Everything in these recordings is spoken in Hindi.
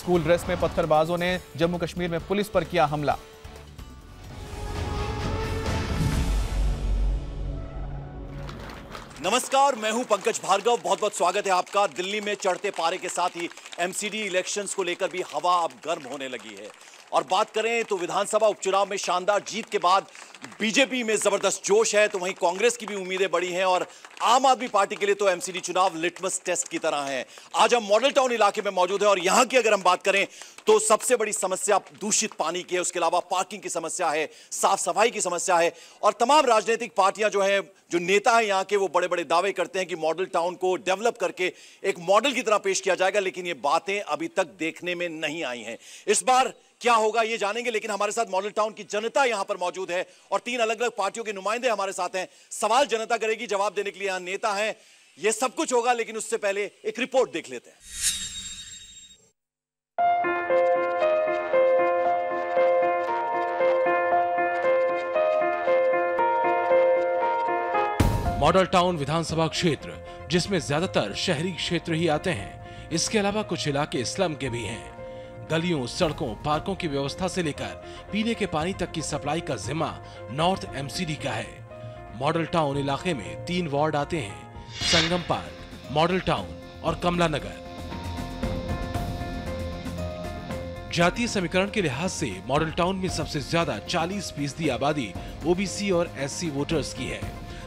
स्कूल ड्रेस में पत्थरबाजों ने जम्मू कश्मीर में पुलिस पर किया हमला। नमस्कार, मैं हूं पंकज भार्गव। बहुत बहुत स्वागत है आपका। दिल्ली में चढ़ते पारे के साथ ही एमसीडी इलेक्शंस को लेकर भी हवा अब गर्म होने लगी है। और बात करें तो विधानसभा उपचुनाव में शानदार जीत के बाद बीजेपी में जबरदस्त जोश है, तो वहीं कांग्रेस की भी उम्मीदें बढ़ी हैं और आम आदमी पार्टी के लिए तो एमसीडी चुनाव लिटमस टेस्ट की तरह है। आज हम मॉडल टाउन इलाके में मौजूद हैं और यहां की अगर हम बात करें तो सबसे बड़ी समस्या दूषित पानी की है, उसके अलावा पार्किंग की समस्या है, साफ सफाई की समस्या है। और तमाम राजनीतिक पार्टियां जो हैं, जो नेता हैं यहां के, वो बड़े बड़े दावे करते हैं कि मॉडल टाउन को डेवलप करके एक मॉडल की तरह पेश किया जाएगा, लेकिन ये बातें अभी तक देखने में नहीं आई हैं। इस बार क्या होगा ये जानेंगे, लेकिन हमारे साथ मॉडल टाउन की जनता यहां पर मौजूद है और 3 अलग अलग पार्टियों के नुमाइंदे हमारे साथ हैं। सवाल जनता करेगी, जवाब देने के लिए यहां नेता हैं। ये सब कुछ होगा, लेकिन उससे पहले एक रिपोर्ट देख लेते हैं। मॉडल टाउन विधानसभा क्षेत्र, जिसमें ज्यादातर शहरी क्षेत्र ही आते हैं, इसके अलावा कुछ इलाके स्लम के भी हैं। गलियों, सड़कों, पार्कों की व्यवस्था से लेकर पीने के पानी तक की सप्लाई का जिम्मा नॉर्थ एमसीडी का है। मॉडल टाउन इलाके में 3 वार्ड आते हैं: संगम पार्क, मॉडल टाउन और कमला नगर। जातीय समीकरण के लिहाज से मॉडल टाउन में सबसे ज्यादा 40% आबादी ओबीसी और एससी वोटर्स की है।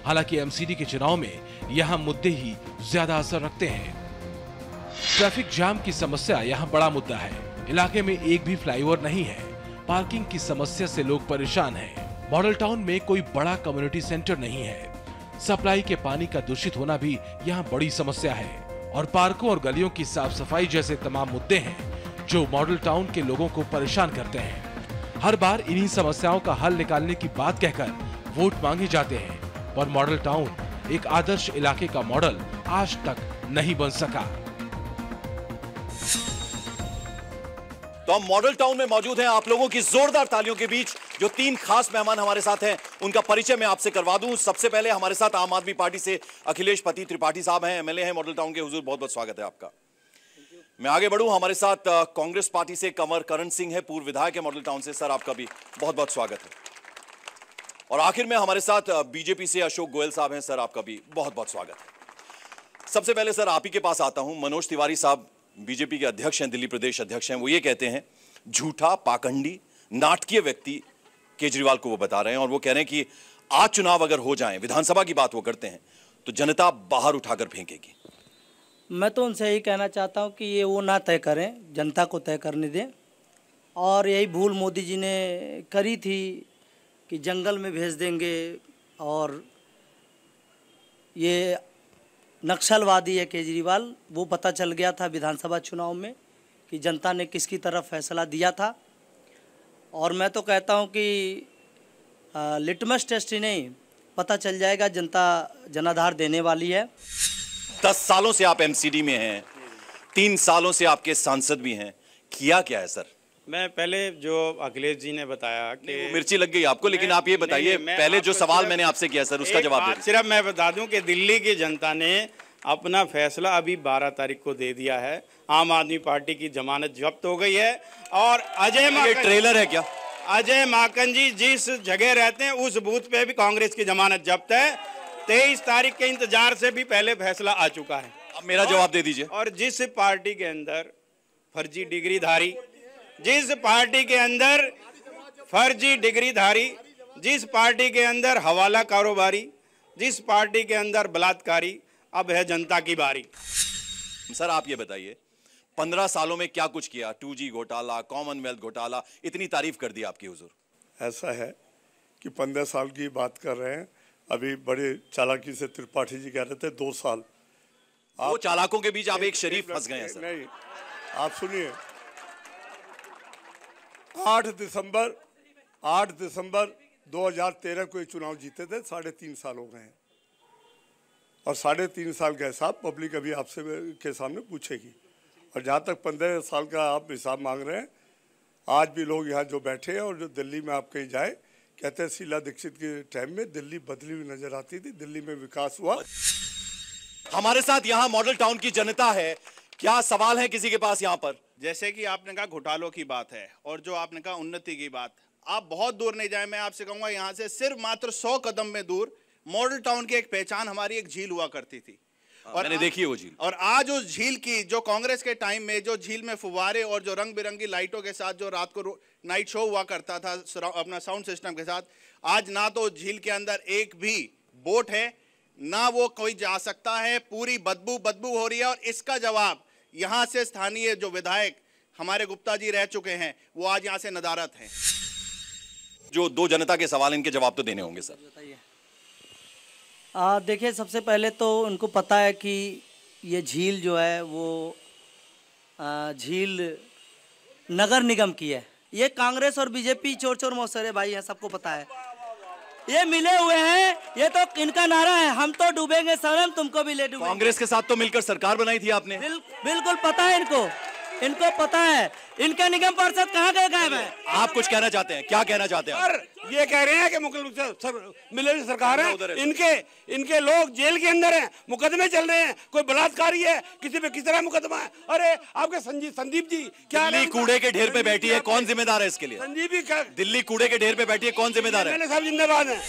हालांकि एमसीडी के चुनाव में यहां मुद्दे ही ज्यादा असर रखते हैं। ट्रैफिक जाम की समस्या यहां बड़ा मुद्दा है। इलाके में एक भी फ्लाईओवर नहीं है। पार्किंग की समस्या से लोग परेशान हैं। मॉडल टाउन में कोई बड़ा कम्युनिटी सेंटर नहीं है। सप्लाई के पानी का दूषित होना भी यहाँ बड़ी समस्या है। और पार्कों और गलियों की साफ सफाई जैसे तमाम मुद्दे हैं जो मॉडल टाउन के लोगों को परेशान करते हैं। हर बार इन्हीं समस्याओं का हल निकालने की बात कहकर वोट मांगे जाते हैं, पर मॉडल टाउन एक आदर्श इलाके का मॉडल आज तक नहीं बन सका। तो हम मॉडल टाउन में मौजूद हैं। आप लोगों की जोरदार तालियों के बीच जो 3 खास मेहमान हमारे साथ हैं, उनका परिचय मैं आपसे करवा दूं। सबसे पहले हमारे साथ आम आदमी पार्टी से अखिलेश पति त्रिपाठी साहब हैं, एमएलए हैं मॉडल टाउन के। हुजूर, बहुत बहुत स्वागत है आपका। मैं आगे बढ़ूं, हमारे साथ कांग्रेस पार्टी से कंवर करण सिंह है, पूर्व विधायक है मॉडल टाउन से। सर, आपका भी बहुत बहुत स्वागत है। और आखिर में हमारे साथ बीजेपी से अशोक गोयल साहब हैं। सर, आपका भी बहुत बहुत स्वागत है। सबसे पहले सर आप ही के पास आता हूं। मनोज तिवारी साहब बीजेपी के अध्यक्ष हैं, दिल्ली प्रदेश अध्यक्ष हैं। वो ये कहते हैं, झूठा, पाखंडी, नाटकीय व्यक्ति केजरीवाल को वो बता रहे हैं और वो कह रहे हैं कि आज चुनाव अगर हो जाएं, विधानसभा की बात वो करते हैं, तो जनता बाहर उठाकर फेंकेगी। मैं तो उनसे यही कहना चाहता हूं कि ये वो ना तय करें, जनता को तय करने दें। और यही भूल मोदी जी ने करी थी कि जंगल में भेज देंगे, और ये नक्सलवादी है केजरीवाल। वो पता चल गया था विधानसभा चुनाव में कि जनता ने किसकी तरफ फैसला दिया था। और मैं तो कहता हूं कि लिटमस टेस्ट ही नहीं, पता चल जाएगा जनता जनाधार देने वाली है। 10 सालों से आप एमसीडी में हैं, 3 सालों से आपके सांसद भी हैं। किया क्या है सर? मैं पहले जो अखिलेश जी ने बताया कि मिर्ची लग गई आपको, लेकिन आप ये बताइए, पहले जो सवाल मैंने आपसे किया सर, उसका जवाब दीजिए। सिर्फ मैं बता दूं कि दिल्ली की जनता ने अपना फैसला अभी 12 तारीख को दे दिया है। आम आदमी पार्टी की जमानत जब्त हो गई है और ये ट्रेलर है क्या? अजय माकन जी जिस जगह रहते हैं उस बूथ पे भी कांग्रेस की जमानत जब्त है। 23 तारीख के इंतजार से भी पहले फैसला आ चुका है। अब मेरा जवाब दे दीजिए। और जिस पार्टी के अंदर फर्जी डिग्रीधारी, जिस पार्टी के अंदर फर्जी डिग्रीधारी, जिस पार्टी के अंदर हवाला कारोबारी, जिस पार्टी के अंदर बलात्कारी, अब है जनता की बारी। सर आप ये बताइए, 15 सालों में क्या कुछ किया? 2G घोटाला, कॉमनवेल्थ घोटाला, इतनी तारीफ कर दी आपकी हुजूर। ऐसा है कि 15 साल की बात कर रहे हैं, अभी बड़े चालाकी से त्रिपाठी जी कह रहे थे 2 साल। वो चालाकों के बीच आप एक शरीफ फंस गए हैं सर। नहीं, आप सुनिए, 8 दिसंबर 2013 को ये चुनाव जीते थे। 3.5 साल हो गए हैं और 3.5 साल का हिसाब पब्लिक अभी आपसे के सामने पूछेगी। और जहाँ तक 15 साल का आप हिसाब मांग रहे हैं, आज भी लोग यहाँ जो बैठे हैं और जो दिल्ली में आप कहीं जाए, कहते हैं शीला दीक्षित के टाइम में दिल्ली बदली हुई नजर आती थी, दिल्ली में विकास हुआ। हमारे साथ यहाँ मॉडल टाउन की जनता है, क्या सवाल है किसी के पास यहाँ पर? जैसे कि आपने कहा घोटालों की बात है और जो आपने कहा उन्नति की बात, आप बहुत दूर नहीं जाए, मैं आपसे कहूंगा यहाँ से सिर्फ मात्र 100 कदम में दूर मॉडल टाउन की एक पहचान हमारी एक झील हुआ करती थी। और मैंने देखी है वो झील। और आज उस झील की जो कांग्रेस के टाइम में जो झील में फुव्वारे और जो रंग बिरंगी लाइटों के साथ जो रात को नाइट शो हुआ करता था अपना साउंड सिस्टम के साथ, आज ना तो झील के अंदर एक भी बोट है, ना वो कोई जा सकता है, पूरी बदबू हो रही है। और इसका जवाब यहाँ से स्थानीय जो विधायक हमारे गुप्ता जी रह चुके हैं वो आज यहाँ से नदारत हैं। जो दो जनता के सवाल, इनके जवाब तो देने होंगे सर। देखिए, सबसे पहले तो उनको पता है कि ये झील जो है वो झील नगर निगम की है। ये कांग्रेस और बीजेपी चोर चोर मौसेरे भाई हैं, सबको पता है। ये मिले हुए हैं, ये तो इनका नारा है, हम तो डूबेंगे सनम तुमको भी ले डूबेंगे। कांग्रेस के साथ तो मिलकर सरकार बनाई थी आपने। बिल्कुल पता है इनको पता है। इनके निगम पार्षद कहाँ गए गायब है? आप कुछ कहना चाहते हैं? क्या कहना चाहते हैं? सर ये कह रहे हैं कि मिले सरकार है, इनके लोग जेल के अंदर हैं, मुकदमे चल रहे हैं, कोई बलात्कारी है, किसी पे किस तरह मुकदमा है। अरे आपके संदीप जी क्या दिल्ली कूड़े के ढेर पे बैठी है, कौन जिम्मेदार है इसके लिए? संदीप जी क्या दिल्ली कूड़े के ढेर पे बैठी है, कौन जिम्मेदार है? सब जिम्मेदार है।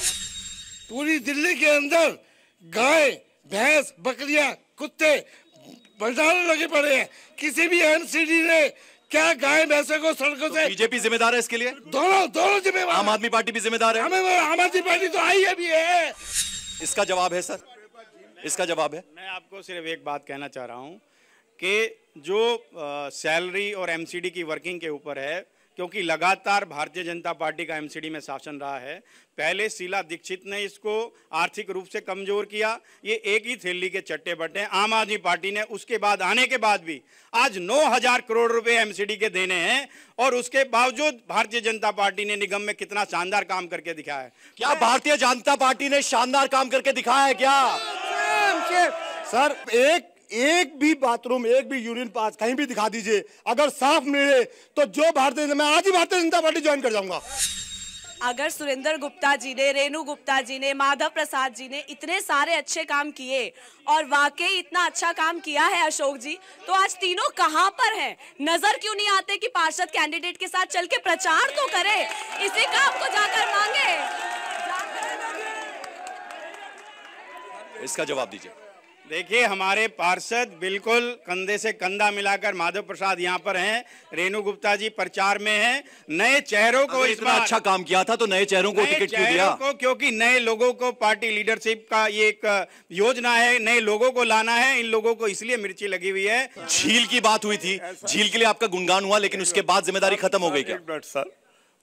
पूरी दिल्ली के अंदर गाय, भैंस, बकरियां, कुत्ते भंडारे लगे पड़े हैं। किसी भी एमसीडी ने क्या गाय भैंसे को सड़कों से? बीजेपी जिम्मेदार है इसके लिए? दोनों जिम्मेदार। आम आदमी पार्टी भी जिम्मेदार है? आम आदमी पार्टी तो आई है भी है। इसका जवाब है सर, इसका जवाब है। मैं आपको सिर्फ एक बात कहना चाह रहा हूं कि जो सैलरी और एमसीडी की वर्किंग के ऊपर है, क्योंकि लगातार भारतीय जनता पार्टी का एमसीडी में शासन रहा है। पहले शीला दीक्षित ने इसको आर्थिक रूप से कमजोर किया, ये एक ही थैली के चट्टे बट्टे। आम आदमी पार्टी ने उसके बाद आने के बाद भी आज 9,000 करोड़ रुपए एमसीडी के देने हैं, और उसके बावजूद भारतीय जनता पार्टी ने निगम में कितना शानदार काम करके दिखाया है। क्या भारतीय जनता पार्टी ने शानदार काम करके दिखाया है क्या? सर एक भी बाथरूम, एक भी यूरिन पास कहीं भी दिखा दीजिए, अगर साफ मिले तो जो मैं आज ही भारतीय जनता पार्टी ज्वाइन कर जाऊंगा। अगर सुरेंद्र गुप्ता जी ने, रेणु गुप्ता जी ने, माधव प्रसाद जी ने इतने सारे अच्छे काम किए और वाकई इतना अच्छा काम किया है अशोक जी, तो आज तीनों कहां पर हैं? नजर क्यों नहीं आते कि पार्षद कैंडिडेट के साथ चल के प्रचार तो करें, इसी काम को जाकर मांगे। इसका जवाब दीजिए। देखिए, हमारे पार्षद बिल्कुल कंधे से कंधा मिलाकर, माधव प्रसाद यहाँ पर हैं, रेणु गुप्ता जी प्रचार में हैं। नए चेहरों को इतना अच्छा काम किया था तो नए चेहरों को टिकट क्यों दिया? क्योंकि नए लोगों को, पार्टी लीडरशिप का ये एक योजना है, नए लोगों को लाना है। इन लोगों को इसलिए मिर्ची लगी हुई है। झील की बात हुई थी, झील के लिए आपका गुणगान हुआ, लेकिन उसके बाद जिम्मेदारी खत्म हो गई क्या? एक मिनट सर,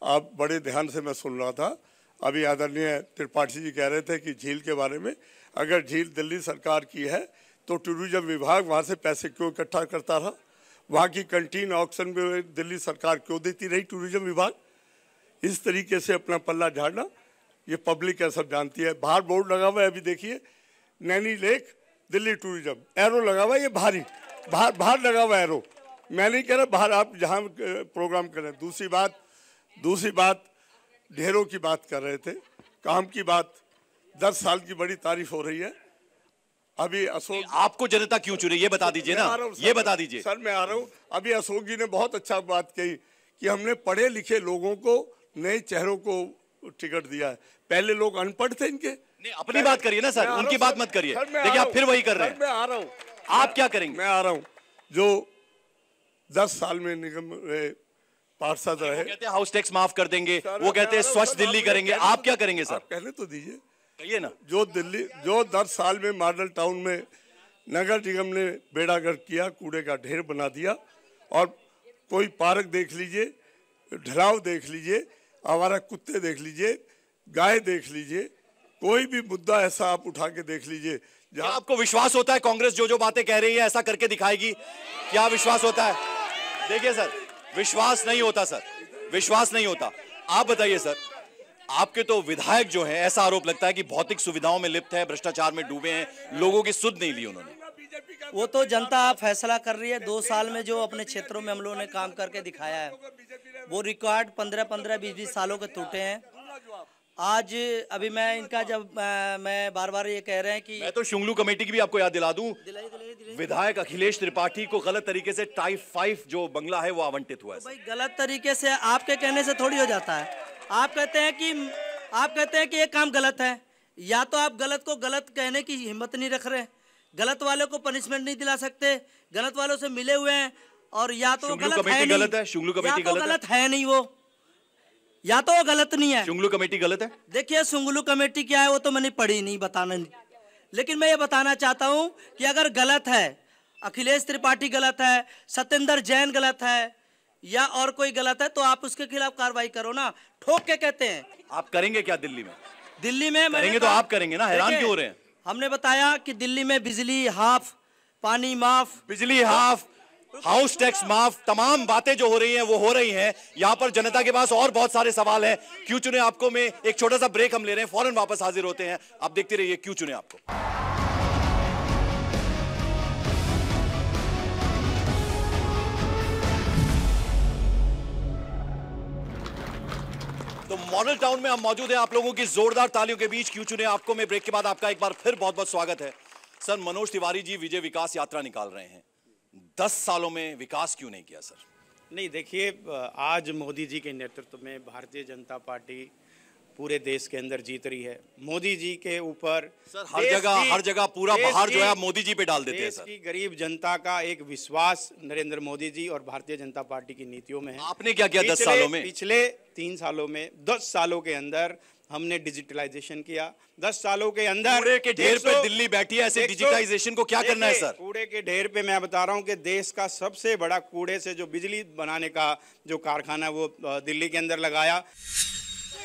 आप बड़े ध्यान से मैं सुन रहा था। अभी आदरणीय त्रिपाठी जी कह रहे थे कि झील के बारे में, अगर झील दिल्ली सरकार की है तो टूरिज्म विभाग वहाँ से पैसे क्यों इकट्ठा करता रहा? वहाँ की कंटीन ऑक्शन में दिल्ली सरकार क्यों देती रही? टूरिज्म विभाग इस तरीके से अपना पल्ला झाड़ना, ये पब्लिक है, सब जानती है। बाहर बोर्ड लगा हुआ है, अभी देखिए, Naini lake Delhi tourism, arrow लगा हुआ है, ये बाहर लगा हुआ है एरो। मैं नहीं कह रहा, बाहर आप जहाँ प्रोग्राम करें। दूसरी बात ढेरों की बात कर रहे थे, काम की बात, 10 साल की बड़ी तारीफ हो रही है। अभी अशोक, आपको जनता क्यों चुनी ये बता दीजिए ना, ये बता दीजिए सर। मैं आ रहा हूँ। अभी अशोक जी ने बहुत अच्छा बात कही कि हमने पढ़े लिखे लोगों को, नए चेहरों को टिकट दिया है। पहले लोग अनपढ़ थे इनके। नहीं, अपनी बात करिए ना सर, उनकी बात मत करिए। देखिए आप फिर वही कर रहे हैं। मैं आ रहा हूँ। आप क्या करेंगे? मैं आ रहा हूँ। जो 10 साल में निगम पार्षद रहे, कहते हैं हाउस टैक्स माफ कर देंगे, वो कहते हैं स्वच्छ दिल्ली करेंगे। आप क्या करेंगे सर? कहने तो दीजिए, कहिए ना। जो 10 साल में मॉडल टाउन में नगर निगम ने बेड़ा गर्क किया, कूड़े का ढेर बना दिया, और कोई पार्क देख लीजिए, ढलाव देख लीजिए, आवारा कुत्ते देख लीजिए, गाय देख लीजिए, कोई भी मुद्दा ऐसा आप उठा के देख लीजिए। क्या आपको विश्वास होता है कांग्रेस जो बातें कह रही है ऐसा करके दिखाएगी? क्या विश्वास होता है? देखिए सर, विश्वास नहीं होता सर, विश्वास नहीं होता। आप बताइए सर, आपके तो विधायक जो हैं, ऐसा आरोप लगता है कि भौतिक सुविधाओं में लिप्त है, भ्रष्टाचार में डूबे हैं, लोगों की सुध नहीं ली उन्होंने। वो तो जनता फैसला कर रही है। 2 साल में जो अपने क्षेत्रों में हम लोगों ने काम करके दिखाया है, वो रिकॉर्ड 15-15, 20-20 सालों के टूटे हैं। आज अभी मैं इनका, जब मैं बार बार ये कह रहे हैं कि मैं तो शुंगलू कमेटी की भी आपको याद दिला दूं, विधायक अखिलेश त्रिपाठी को गलत तरीके से टाइप 5 जो बंगला है वो आवंटित हुआ है। भाई गलत तरीके से आपके कहने से थोड़ी हो जाता है। आप कहते हैं कि ये काम गलत है, या तो आप गलत को गलत कहने की हिम्मत नहीं रख रहे, गलत वालों को पनिशमेंट नहीं दिला सकते, गलत वालों से मिले हुए हैं, और या तो शुंगलू गलत कमेटी है गलत नहीं, है, शुंगलू कमेटी या तो गलत है नहीं वो, या तो वो गलत नहीं है। शुंगलू कमेटी गलत है। देखिए शुंगलू कमेटी क्या है वो तो मैंने पढ़ी नहीं, बताना नहीं, लेकिन मैं ये बताना चाहता हूं कि अगर गलत है, अखिलेश त्रिपाठी गलत है, सत्येंद्र जैन गलत है, या और कोई गलत है, तो आप उसके खिलाफ कार्रवाई करो ना, ठोक के कहते हैं। आप करेंगे क्या दिल्ली में? दिल्ली में करेंगे तो आप करेंगे ना, हैरान क्यों हो रहे हैं? हमने बताया कि दिल्ली में बिजली हाफ, पानी माफ, बिजली हाफ, हाउस टैक्स माफ, तमाम बातें जो हो रही हैं वो हो रही हैं। यहां पर जनता के पास और बहुत सारे सवाल हैं। क्यों चुने आपको में एक छोटा सा ब्रेक हम ले रहे हैं, फौरन वापस हाजिर होते हैं। आप देखते रहिए क्यों चुने आपको। तो मॉडल टाउन में हम मौजूद हैं आप लोगों की जोरदार तालियों के बीच। क्यों चुने आपको में ब्रेक के बाद आपका एक बार फिर बहुत बहुत स्वागत है। सर, मनोज तिवारी जी विजय विकास यात्रा निकाल रहे हैं। 10 सालों में विकास क्यों नहीं किया सर? नहीं, देखिए, आज मोदी जी के नेतृत्व में भारतीय जनता पार्टी पूरे देश के अंदर जीत रही है। मोदी जी के ऊपर सर हर जगह पूरा बाहर जो है आप मोदी जी पे डाल देते हैं सर। देश की गरीब जनता का एक विश्वास नरेंद्र मोदी जी और भारतीय जनता पार्टी की नीतियों में है। आपने क्या किया 10 सालों में? पिछले 3 सालों में, 10 सालों के अंदर हमने डिजिटलाइजेशन किया। 10 सालों के अंदर कूड़े के ढेर पे दिल्ली बैठी है, ऐसे डिजिटाइजेशन को क्या करना है सर? कूड़े के ढेर पे मैं बता रहा हूं कि देश का सबसे बड़ा कूड़े से जो बिजली बनाने का जो कारखाना वो दिल्ली के अंदर लगाया।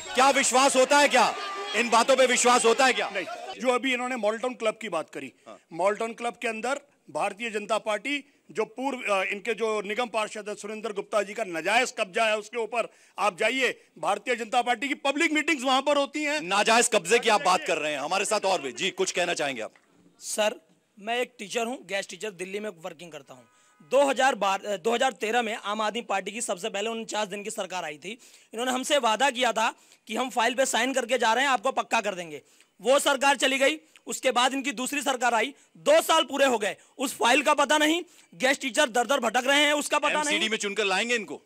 क्या विश्वास होता है? क्या इन बातों पे विश्वास होता है? क्या नहीं, जो अभी इन्होंने मॉडल टाउन क्लब की बात करी, मॉडल टाउन क्लब के अंदर भारतीय जनता पार्टी जो पूर्व इनके जो निगम पार्षद है सुरेंद्र गुप्ता जी का नाजायज कब्जा है, उसके ऊपर आप जाइए, भारतीय जनता पार्टी की पब्लिक मीटिंग्स वहां पर होती हैं। नाजायज कब्जे की आप बात कर रहे हैं, हमारे साथ और भी जी कुछ कहना चाहेंगे आप? सर, मैं एक टीचर हूं, गेस्ट टीचर, दिल्ली में वर्किंग करता हूं। 2013 में आम आदमी पार्टी की सबसे पहले 49 दिन की सरकार आई थी। इन्होंने हमसे वादा किया था कि हम फाइल पे साइन करके जा रहे हैं, आपको पक्का कर देंगे। वो सरकार चली गई, उसके बाद इनकी दूसरी सरकार आई, 2 साल पूरे हो गए, उस फाइल का पता नहीं, गेस्ट टीचर दर दर भटक रहे हैं, उसका पता नहीं। एमसीडी में चुनकर लाएंगे इनको?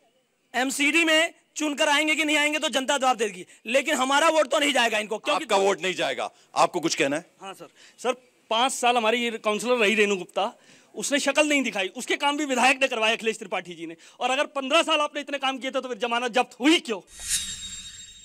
एमसीडी में चुनकर आएंगे कि नहीं आएंगे तो जनता जवाब देगी, लेकिन हमारा वोट तो नहीं जाएगा इनको, क्योंकि आपका वोट नहीं जाएगा। आपको कुछ कहना है? हाँ सर 5 साल हमारी काउंसलर रही रेणु गुप्ता, उसने शक्ल नहीं दिखाई, उसके काम भी विधायक ने करवाए अखिलेश त्रिपाठी जी ने। और अगर 15 साल आपने इतने काम किए थे तो फिर जमानत जब्त हुई क्यों?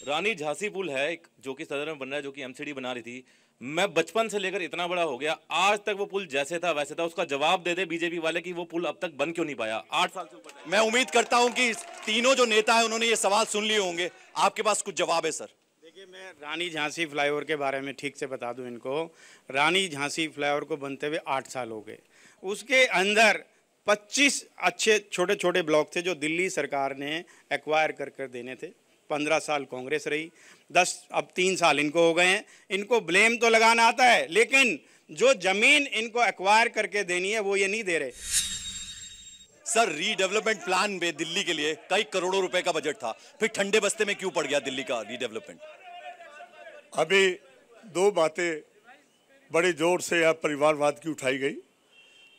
रानी झांसी पुल है जो कि सदर में बन रहा है, जो कि एमसीडी बना रही थी। मैं बचपन से लेकर इतना बड़ा हो गया, आज तक वो पुल जैसे था वैसे था। उसका जवाब दे दे बीजेपी वाले कि वो पुल अब तक बन क्यों नहीं पाया? 8 साल से ऊपर। मैं उम्मीद करता हूं कि तीनों जो नेता है उन्होंने ये सवाल सुन लिए होंगे। आपके पास कुछ जवाब है सर? देखिए, मैं रानी झांसी फ्लाईओवर के बारे में ठीक से बता दूं इनको। रानी झांसी फ्लाईओवर को बनते हुए 8 साल हो गए। उसके अंदर 25 अच्छे छोटे छोटे ब्लॉक थे जो दिल्ली सरकार ने एक्वायर कर देने थे। 15 साल कांग्रेस रही, अब 3 साल इनको हो गए हैं। इनको ब्लेम तो लगाना आता है, लेकिन जो जमीन इनको एक्वायर करके देनी है वो ये नहीं दे रहे। सर, रीडेवलपमेंट प्लान में दिल्ली के लिए कई करोड़ों रुपए का बजट था, फिर ठंडे बस्ते में क्यों पड़ गया दिल्ली का रीडेवलपमेंट? अभी 2 बातें बड़े जोर से यहाँ परिवारवाद की उठाई गई।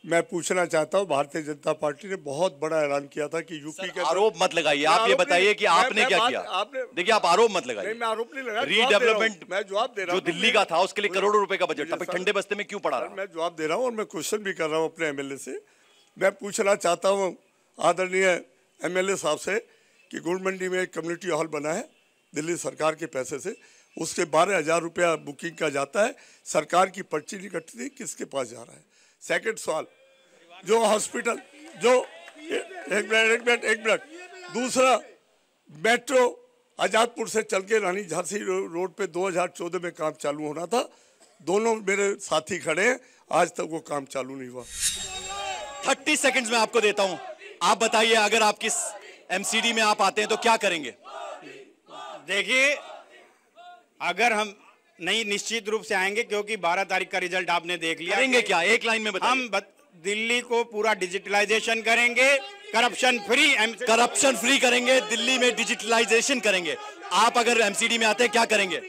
मैं पूछना चाहता हूँ, भारतीय जनता पार्टी ने बहुत बड़ा ऐलान किया था कि यूपी के आरोप मत लगाइए, आप ये बताइए कि आपने क्या किया। देखिए, आप आरोप मत लगाइए। मैं आरोप नहीं लगा, रीडेवलपमेंट मैं जवाब दे रहा हूँ। जो दिल्ली का था उसके लिए करोड़ों रुपए का बजट था, फिर ठंडे बस्ते में क्यों पड़ा रहा? मैं जवाब दे रहा हूँ और मैं क्वेश्चन भी कर रहा हूँ अपने एमएलए से। मैं पूछना चाहता हूँ आदरणीय एमएलए साहब से कि गुड़ मंडी में एक कम्युनिटी हॉल बना है दिल्ली सरकार के पैसे से, उसके 12,000 रुपया बुकिंग का जाता है, सरकार की पर्ची नहीं कटती, किसके पास जा रहा है? सेकंड सवाल, जो हॉस्पिटल जो एक मिनट दूसरा, मेट्रो आजादपुर से चल के रानी झांसी रोड पे 2014 में काम चालू होना था। दोनों मेरे साथी खड़े हैं, आज तक वो काम चालू नहीं हुआ। 30 सेकंड्स में आपको देता हूं, आप बताइए अगर आप किस एमसीडी में आप आते हैं तो क्या करेंगे? देखिए, अगर हम नहीं, निश्चित रूप से आएंगे, क्योंकि 12 तारीख का रिजल्ट आपने देख लिया। करेंगे क्या? एक लाइन में बताइए। हम दिल्ली को पूरा डिजिटलाइजेशन करेंगे, करप्शन फ्री करेंगे, दिल्ली में डिजिटलाइजेशन करेंगे। आप अगर एमसीडी में आते हैं क्या करेंगे?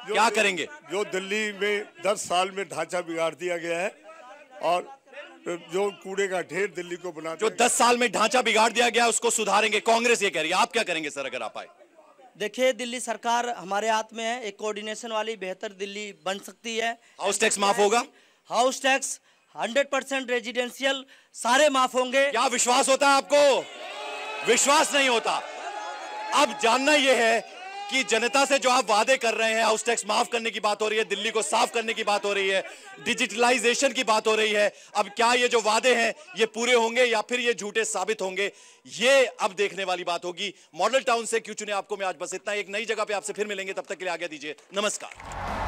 क्या करेंगे? जो दिल्ली में 10 साल में ढांचा बिगाड़ दिया गया है और जो कूड़े का ढेर दिल्ली को बना जो 10 साल में ढांचा बिगाड़ दिया गया उसको सुधारेंगे, कांग्रेस ये कह रही है। आप क्या करेंगे सर अगर आप आए? देखिए, दिल्ली सरकार हमारे हाथ में है। एक कोऑर्डिनेशन वाली बेहतर दिल्ली बन सकती है। हाउस टैक्स माफ होगा? हाउस टैक्स 100% रेजिडेंशियल सारे माफ होंगे। क्या विश्वास होता है आपको? विश्वास नहीं होता। अब जानना यह है कि जनता से जो आप वादे कर रहे हैं, हाउस टैक्स माफ करने की बात हो रही है, दिल्ली को साफ करने की बात हो रही है, डिजिटलाइजेशन की बात हो रही है, अब क्या ये जो वादे हैं ये पूरे होंगे या फिर ये झूठे साबित होंगे, ये अब देखने वाली बात होगी। मॉडल टाउन से क्यों चुने आपको मैं आज बस इतना। एक नई जगह पे आपसे फिर मिलेंगे, तब तक के लिए आज्ञा दीजिए, नमस्कार।